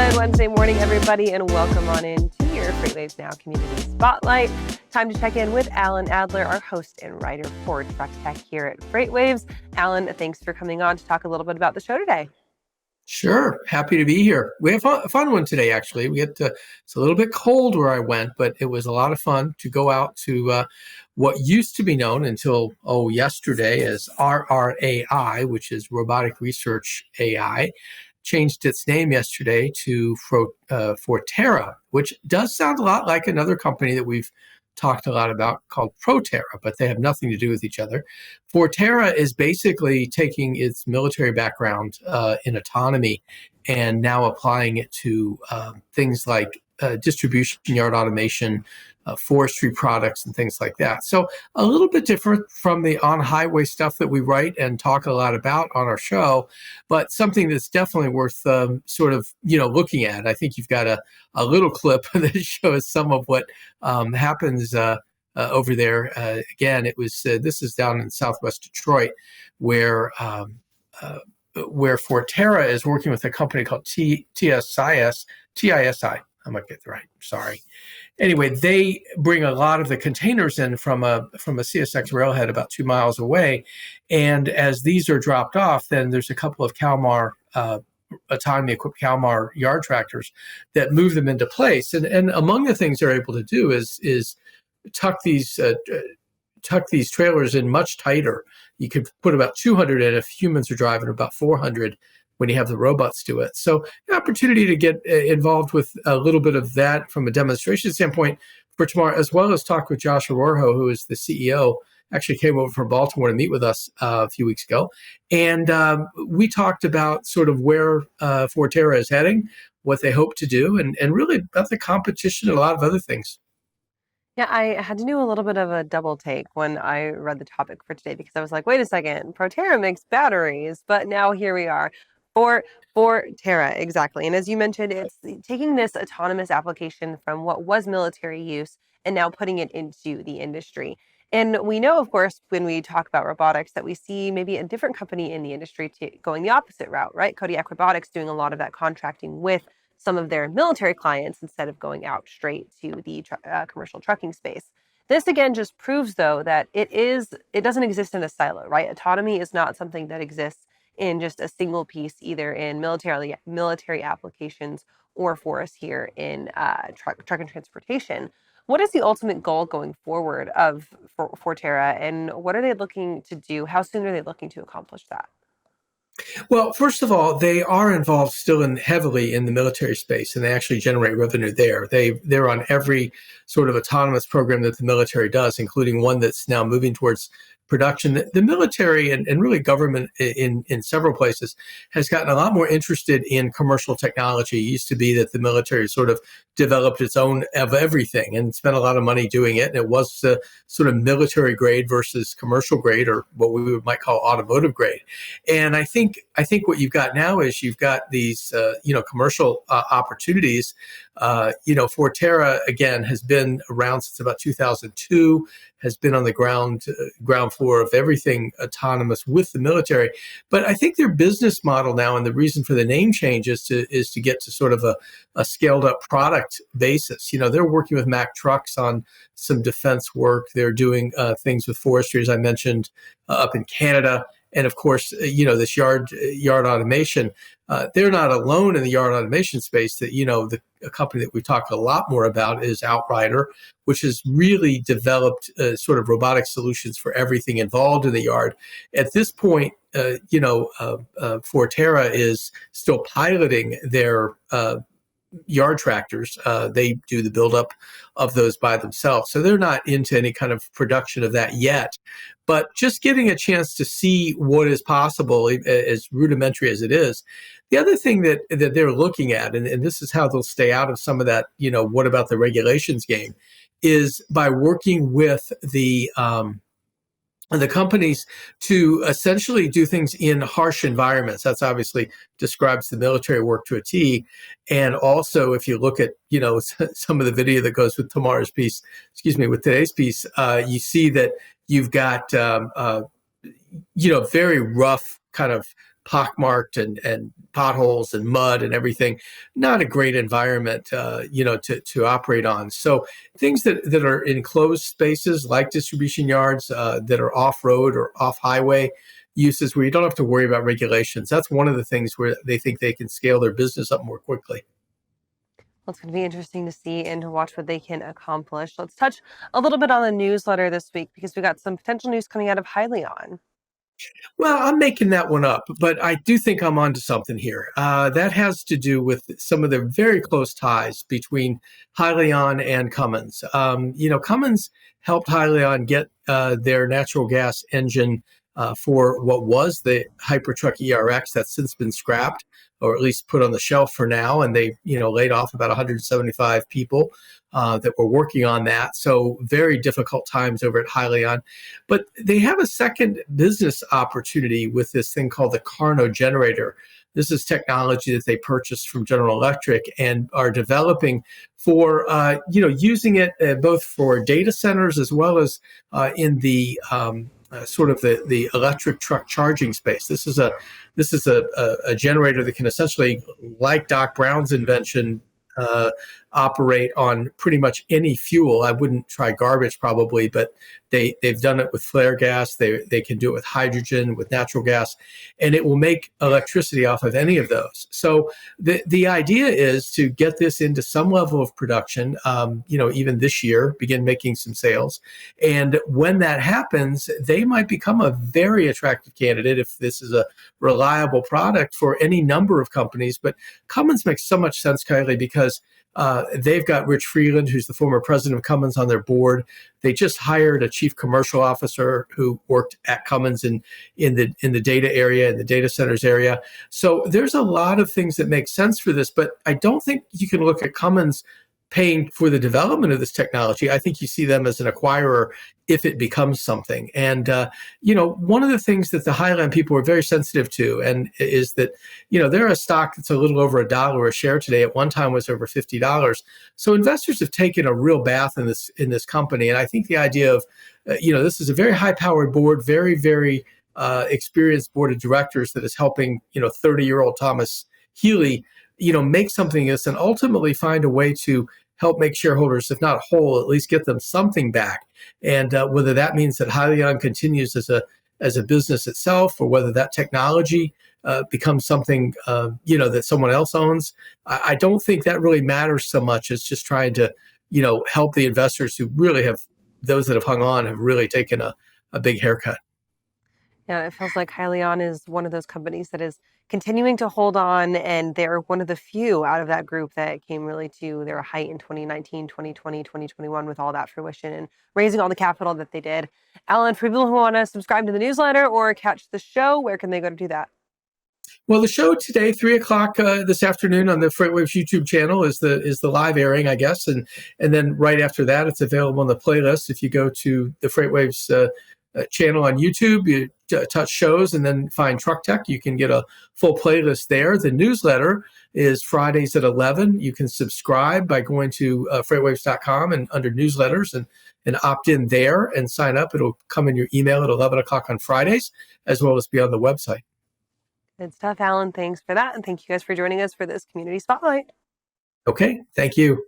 Good Wednesday morning, everybody, and welcome on in to your FreightWaves Now Community Spotlight. Time to check in with Alan Adler, our host and writer for Truck Tech here at FreightWaves. Alan, thanks for coming on to talk a little bit about the show today. Sure. Happy to be here. We have a fun one today, actually. It's a little bit cold where I went, but it was a lot of fun to go out to what used to be known until yesterday as RRAI, which is Robotic Research AI. Changed its name yesterday to Forterra, which does sound a lot like another company that we've talked a lot about called Proterra, but they have nothing to do with each other. Forterra is basically taking its military background in autonomy and now applying it to things like distribution yard automation, forestry products, and things like that. So a little bit different from the on-highway stuff that we write and talk a lot about on our show, but something that's definitely worth looking at. I think you've got a little clip that shows some of what happens over there. Again, this is down in Southwest Detroit, where Forterra is working with a company called TISI. I might get it right. Sorry. Anyway, they bring a lot of the containers in from a CSX railhead about 2 miles away, and as these are dropped off, then there's a couple of Kalmar autonomy-equipped Kalmar yard tractors that move them into place. And among the things they're able to do is tuck these trailers in much tighter. You could put about 200 in if humans are driving, about 400 when you have the robots do it. So an opportunity to get involved with a little bit of that from a demonstration standpoint for tomorrow, as well as talk with Josh Arrojo, who is the CEO, actually came over from Baltimore to meet with us a few weeks ago. And we talked about sort of where Forterra is heading, what they hope to do, and really about the competition and a lot of other things. Yeah, I had to do a little bit of a double take when I read the topic for today because I was like, wait a second, Proterra makes batteries, but now here we are. Forterra, exactly. And as you mentioned, it's taking this autonomous application from what was military use and now putting it into the industry. And we know, of course, when we talk about robotics, that we see maybe a different company in the industry going the opposite route, right? Kodiak Robotics doing a lot of that contracting with some of their military clients instead of going out straight to the commercial trucking space. This again just proves, though, that it doesn't exist in a silo, right? Autonomy is not something that exists in just a single piece, either in military applications or for us here in truck and transportation. What is the ultimate goal going forward of Forterra, and what are they looking to do? How soon are they looking to accomplish that? Well, first of all, they are involved still heavily in the military space, and they actually generate revenue there. They're on every sort of autonomous program that the military does, including one that's now moving towards production. The military and really government in several places has gotten a lot more interested in commercial technology. It used to be that the military sort of developed its own of everything and spent a lot of money doing it. And it was sort of military grade versus commercial grade, or what we might call automotive grade. And I think what you've got now is you've got these commercial opportunities. Forterra again has been around since about 2002. Has been on the ground floor of everything autonomous with the military. But I think their business model now, and the reason for the name change is to get to sort of a scaled up product basis. They're working with Mack Trucks on some defense work. They're doing things with forestry, as I mentioned, up in Canada. And of course, this yard automation, they're not alone in the yard automation space. A company that we talk a lot more about is Outrider, which has really developed sort of robotic solutions for everything involved in the yard. At this point, Forterra is still piloting their yard tractors. They do the buildup of those by themselves. So they're not into any kind of production of that yet. But just getting a chance to see what is possible, as rudimentary as it is. The other thing that they're looking at, and this is how they'll stay out of some of that, what about the regulations game, is by working with the companies to essentially do things in harsh environments. That's obviously describes the military work to a T. And also, if you look at, some of the video that goes with today's piece, you see that you've got, very rough kind of pockmarked and potholes and mud and everything. Not a great environment, to operate on. So things that are in closed spaces like distribution yards that are off road or off highway uses where you don't have to worry about regulations. That's one of the things where they think they can scale their business up more quickly. Well, it's going to be interesting to see and to watch what they can accomplish. Let's touch a little bit on the newsletter this week because we got some potential news coming out of Hylion. Well, I'm making that one up, but I do think I'm onto something here. That has to do with some of the very close ties between Hylion and Cummins. Cummins helped Hylion get their natural gas engine for what was the Hypertruck ERX that's since been scrapped or at least put on the shelf for now. And they, laid off about 175 people that were working on that. So very difficult times over at Hylion. But they have a second business opportunity with this thing called the Carno generator. This is technology that they purchased from General Electric and are developing for, using it both for data centers as well as in the sort of the electric truck charging space. This is a generator that can essentially, like Doc Brown's invention, operate on pretty much any fuel. I wouldn't try garbage probably, but they've done it with flare gas. They can do it with hydrogen, with natural gas, and it will make electricity off of any of those. So the idea is to get this into some level of production, even this year, begin making some sales. And when that happens, they might become a very attractive candidate if this is a reliable product for any number of companies. But Cummins makes so much sense, Kylie, because they've got Rich Freeland, who's the former president of Cummins, on their board. They just hired a chief commercial officer who worked at Cummins in the data area, in the data centers area. So there's a lot of things that make sense for this, but I don't think you can look at Cummins paying for the development of this technology. I think you see them as an acquirer if it becomes something. And, one of the things that the Hylion people are very sensitive to and is that, they're a stock that's a little over $1 a share today. At one time was over $50. So investors have taken a real bath in this company. And I think the idea of, this is a very high powered board, very, very experienced board of directors that is helping, 30-year-old Thomas Healy, make something of this and ultimately find a way to help make shareholders, if not whole, at least get them something back. And whether that means that Hylion continues as a business itself, or whether that technology becomes something that someone else owns, I don't think that really matters so much. It's just trying to help the investors who really have, those that have hung on have really taken a big haircut. Yeah, it feels like Hylion is one of those companies that is continuing to hold on, and they're one of the few out of that group that came really to their height in 2019, 2020, 2021 with all that fruition and raising all the capital that they did. Alan, for people who want to subscribe to the newsletter or catch the show, where can they go to do that? Well, the show today, 3:00 this afternoon on the FreightWaves YouTube channel is the live airing, I guess, and then right after that, it's available on the playlist. If you go to the FreightWaves channel on YouTube, you touch shows and then find Truck Tech, you can get a full playlist there. The newsletter is Fridays at 11. You can subscribe by going to freightwaves.com and under newsletters and opt in there and sign up. It'll come in your email at 11 o'clock on Fridays, as well as be on the website. Good stuff, Alan. Thanks for that. And thank you guys for joining us for this Community Spotlight. Okay, thank you.